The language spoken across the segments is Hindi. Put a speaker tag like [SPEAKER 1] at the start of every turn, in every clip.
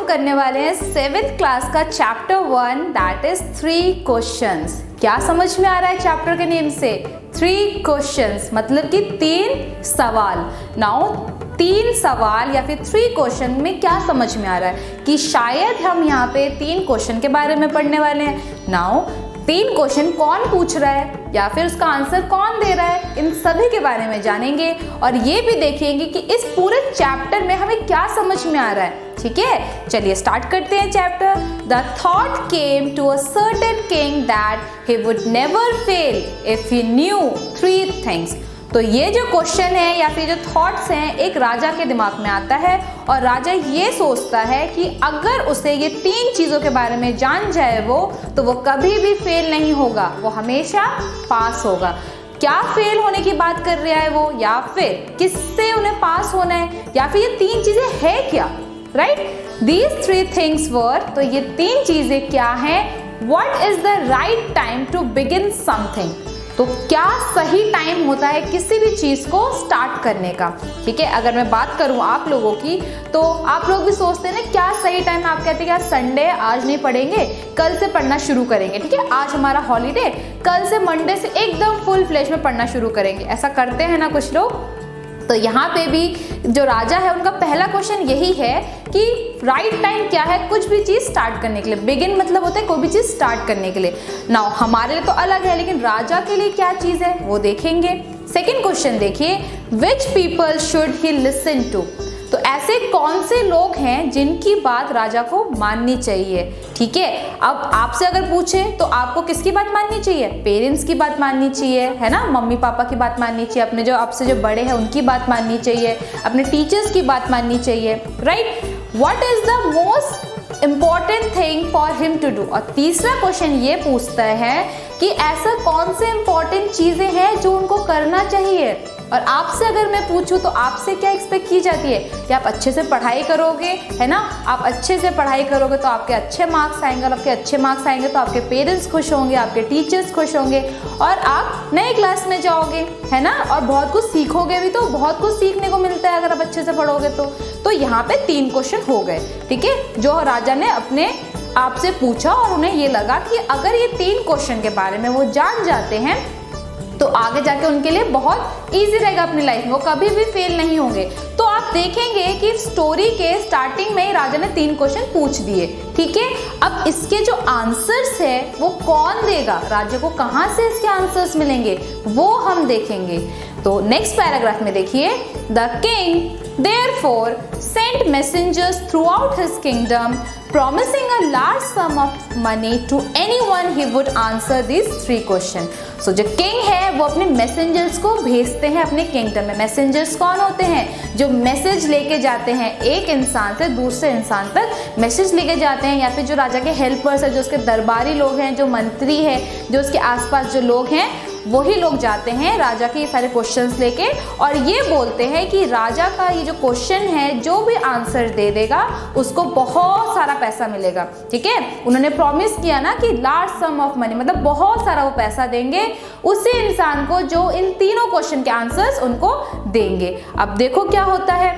[SPEAKER 1] करने वाले हैं 7th क्लास का चैप्टर 1 दैट इज 3 क्वेश्चंस। क्या समझ में आ रहा है चैप्टर के नेम से? 3 क्वेश्चंस मतलब कि 3 सवाल। नाउ 3 सवाल या फिर 3 क्वेश्चन में क्या समझ में आ रहा है कि शायद हम यहाँ पे 3 क्वेश्चन के बारे में पढ़ने वाले हैं। नाउ 3 क्वेश्चन कौन पूछ रहा है या फिर उसका आंसर कौन दे रहा है, इन सभी के बारे में जानेंगे और ये भी देखेंगे कि इस पूरे चैप्टर में हमें क्या समझ में आ रहा है। ठीक है, चलिए स्टार्ट करते हैं chapter. The thought came to a certain king that he would never fail if he knew 3 things. तो ये जो क्वेश्चन है या फिर जो थॉट्स हैं एक राजा के दिमाग में आता है और राजा ये सोचता है कि अगर उसे ये 3 चीज़ों के बारे में जान जाए तो वो कभी भी फेल नहीं होगा, वो हमेशा पास होगा। क्या फेल होने की बात कर रहा है वो, या फिर किससे उन्हें पास होना है, या फिर ये 3 चीज़ें है क्या, राइट? दीज 3 थिंग्स वर, तो ये 3 चीज़ें क्या हैं? What is the right time to begin something, तो क्या सही टाइम होता है किसी भी चीज़ को स्टार्ट करने का। ठीक है, अगर मैं बात करूँ आप लोगों की तो आप लोग भी सोचते हैं ना क्या सही टाइम। आप कहते हैं कि आज संडे, आज नहीं पढ़ेंगे, कल से पढ़ना शुरू करेंगे। ठीक है, आज हमारा हॉलीडे, कल से मंडे से एकदम फुल फ्लेश में पढ़ना शुरू करेंगे। ऐसा करते हैं ना कुछ लोग। तो यहाँ पे भी जो राजा है उनका पहला क्वेश्चन यही है कि राइट टाइम क्या है कुछ भी चीज़ स्टार्ट करने के लिए। बिगिन मतलब होता है कोई भी चीज़ स्टार्ट करने के लिए। नाउ हमारे लिए तो अलग है, लेकिन राजा के लिए क्या चीज़ है वो देखेंगे। सेकंड क्वेश्चन देखिए, which people should he listen to, तो ऐसे कौन से लोग हैं जिनकी बात राजा को माननी चाहिए। ठीक है, अब आपसे अगर पूछे तो आपको किसकी बात माननी चाहिए? पेरेंट्स की बात माननी चाहिए, है ना, मम्मी पापा की बात माननी चाहिए, अपने जो आपसे जो बड़े हैं उनकी बात माननी चाहिए, अपने टीचर्स की बात माननी चाहिए, right? What is the most important thing for him to do, और तीसरा क्वेश्चन ये पूछता है कि ऐसा कौन से इम्पॉर्टेंट चीज़ें हैं जो उनको करना चाहिए। और आपसे अगर मैं पूछूं तो आपसे क्या एक्सपेक्ट की जाती है कि आप अच्छे से पढ़ाई करोगे, है ना, आप अच्छे से पढ़ाई करोगे तो आपके अच्छे मार्क्स आएंगे, और आपके अच्छे मार्क्स आएंगे तो आपके पेरेंट्स खुश होंगे, आपके टीचर्स खुश होंगे और आप नए क्लास में जाओगे, है ना, और बहुत कुछ सीखोगे भी। तो बहुत कुछ सीखने को मिलता है अगर आप अच्छे से पढ़ोगे तो यहाँ पे 3 क्वेश्चन हो गए। ठीक है, जो राजा ने अपने आपसे पूछा और उन्हें ये लगा कि अगर ये 3 क्वेश्चन के बारे में वो जान जाते हैं तो आगे जाके उनके लिए बहुत इजी रहेगा अपनी लाइफ में, वो कभी भी फेल नहीं होंगे। तो आप देखेंगे कि स्टोरी के स्टार्टिंग में ही राजा ने 3 क्वेश्चन पूछ दिए। ठीक है, अब इसके जो आंसर्स है वो कौन देगा, राजा को कहाँ से इसके आंसर्स मिलेंगे वो हम देखेंगे। तो नेक्स्ट पैराग्राफ में देखिए, the king therefore sent messengers throughout his kingdom promising a large sum of money to anyone he would answer these 3 questions. So जो किंग है वो अपने मैसेंजर्स को भेजते हैं अपने किंगडम में। मैसेंजर्स कौन होते हैं? जो मैसेज लेके जाते हैं एक इंसान से दूसरे इंसान तक मैसेज लेके जाते हैं, या फिर जो राजा के हेल्पर्स है, जो उसके दरबारी लोग हैं, जो मंत्री है, जो उसके आसपास जो लोग हैं, वही लोग जाते हैं राजा के ये सारे क्वेश्चंस लेके और ये बोलते हैं कि राजा का ये जो क्वेश्चन है जो भी आंसर दे देगा उसको बहुत सारा पैसा मिलेगा। ठीक है, उन्होंने प्रॉमिस किया ना कि लार्ज सम ऑफ मनी, मतलब बहुत सारा वो पैसा देंगे उसी इंसान को जो इन तीनों क्वेश्चन के आंसर्स उनको देंगे। अब देखो क्या होता है,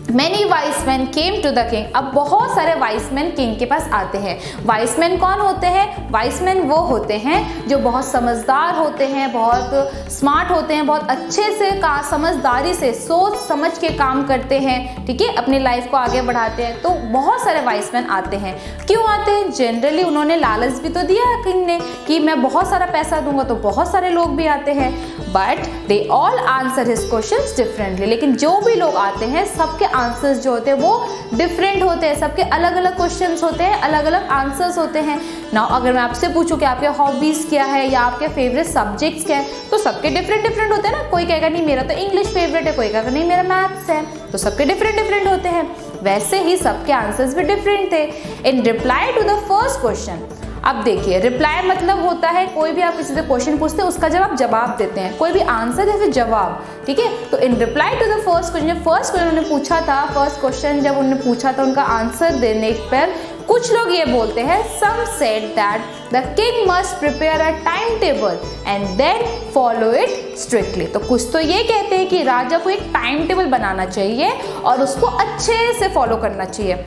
[SPEAKER 1] Many wise men came to the king. अब बहुत सारे वाइस मैन किंग के पास आते हैं। वाइस मैन कौन होते हैं? वाइस मैन वो होते हैं जो बहुत समझदार होते हैं, बहुत स्मार्ट होते हैं, बहुत अच्छे से समझदारी से सोच समझ के काम करते हैं। ठीक है, अपनी लाइफ को आगे बढ़ाते हैं। तो बहुत सारे वाइस मैन आते हैं। क्यों आते हैं? जनरली उन्होंने लालच भी तो दिया किंग ने कि मैं बहुत सारा पैसा दूंगा, तो बहुत सारे लोग भी आते हैं। But they all answer his questions differently, लेकिन जो भी लोग आते हैं सबके आंसर्स जो होते हैं वो डिफरेंट होते हैं। सबके अलग अलग क्वेश्चंस होते हैं, अलग अलग आंसर्स होते हैं। नाउ अगर मैं आपसे पूछूं कि आपके हॉबीज क्या है या आपके फेवरेट सब्जेक्ट्स क्या है, तो सबके डिफरेंट डिफरेंट होते हैं ना। कोई कहेगा नहीं मेरा तो इंग्लिश फेवरेट है, कोई कहेगा नहीं मेरा मैथ्स है, तो सबके डिफरेंट डिफरेंट होते हैं। वैसे ही सबके आंसर्स भी डिफरेंट थे। In reply to the first question, अब देखिए रिप्लाई मतलब होता है कोई भी आप किसी से क्वेश्चन पूछते हैं उसका जवाब देते हैं, कोई भी आंसर या फिर जवाब। ठीक है, तो in reply to the first question, first question उन्होंने पूछा था, फर्स्ट क्वेश्चन जब उन्होंने पूछा था उनका आंसर देने पर कुछ लोग ये बोलते हैं, some said that the king must prepare a time table and then follow it strictly. तो कुछ तो ये कहते हैं कि राजा को एक टाइम टेबल बनाना चाहिए और उसको अच्छे से फॉलो करना चाहिए।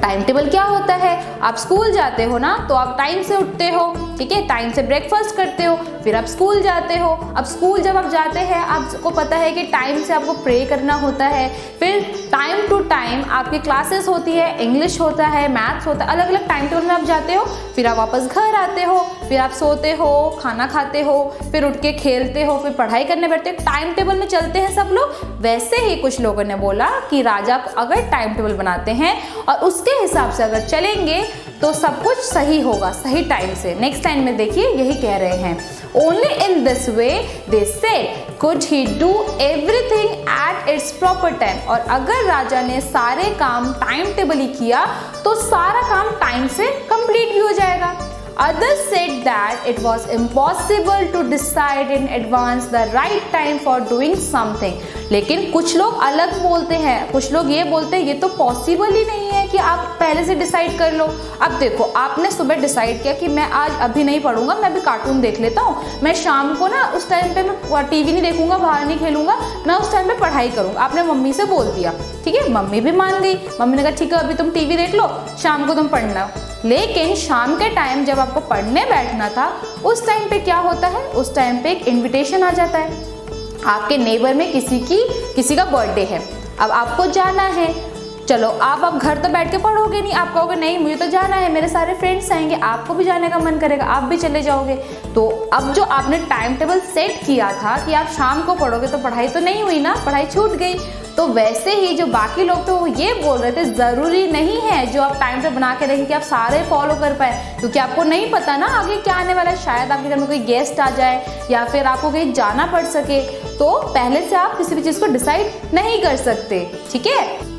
[SPEAKER 1] टाइम टेबल क्या होता है, आप स्कूल जाते हो ना तो आप टाइम से उठते हो, ठीक है, टाइम से ब्रेकफास्ट करते हो, फिर आप स्कूल जाते हो। अब स्कूल जब आप जाते हैं आपको पता है कि टाइम से आपको प्रे करना होता है, फिर टाइम टू टाइम आपकी क्लासेस होती है, इंग्लिश होता है, मैथ्स होता है, अलग अलग टाइम टेबल में आप जाते हो, फिर आप वापस घर आते हो, फिर आप सोते हो, खाना खाते हो, फिर उठ के खेलते हो, फिर पढ़ाई करने बैठते हो। टाइम टेबल में चलते हैं सब लोग। वैसे ही कुछ लोगों ने बोला कि राजा अगर टाइम टेबल बनाते हैं और उसके हिसाब से अगर चलेंगे तो सब कुछ सही होगा, सही टाइम से। नेक्स्ट लाइन में देखिए यही कह रहे हैं, only in this way they said could he do everything at its proper time. और अगर राजा ने सारे काम टाइम टेबल ही किया तो सारा काम टाइम से कंप्लीट भी हो जाएगा। Others said that it was impossible to decide in advance the right time for doing something। लेकिन कुछ लोग अलग बोलते हैं, कुछ लोग ये बोलते हैं ये तो पॉसिबल ही नहीं है कि आप पहले से डिसाइड कर लो। अब देखो, आपने सुबह डिसाइड किया कि मैं आज अभी नहीं पढ़ूंगा, मैं अभी कार्टून देख लेता हूँ, मैं शाम को ना उस टाइम पे मैं टीवी नहीं देखूंगा, बाहर नहीं खेलूंगा, मैं उस टाइम पे पढ़ाई करूंगा। आपने मम्मी से बोल दिया, ठीक है, मम्मी भी मान गई, मम्मी ने कहा ठीक है अभी तुम टीवी देख लो, शाम को तुम पढ़ना। लेकिन शाम के टाइम जब आपको पढ़ने बैठना था उस टाइम पे क्या होता है, उस टाइम पे एक इनविटेशन आ जाता है, आपके नेबर में किसी का बर्थडे है, अब आपको जाना है। चलो आप घर तो बैठ के पढ़ोगे नहीं, आप कहोगे नहीं मुझे तो जाना है, मेरे सारे फ्रेंड्स आएंगे, आपको भी जाने का मन करेगा, आप भी चले जाओगे। तो अब जो आपने टाइम टेबल सेट किया था कि आप शाम को पढ़ोगे तो पढ़ाई तो नहीं हुई ना, पढ़ाई छूट गई। तो वैसे ही जो बाकी लोग तो वो ये बोल रहे थे ज़रूरी नहीं है जो आप टाइम टेबल बना के रखें कि आप सारे फॉलो कर पाए, क्योंकि आपको नहीं पता ना आगे क्या आने वाला है, शायद आपके घर में कोई गेस्ट आ जाए या फिर आपको कहीं जाना पड़ सके, तो पहले से आप किसी भी चीज़ को डिसाइड नहीं कर सकते, ठीक है।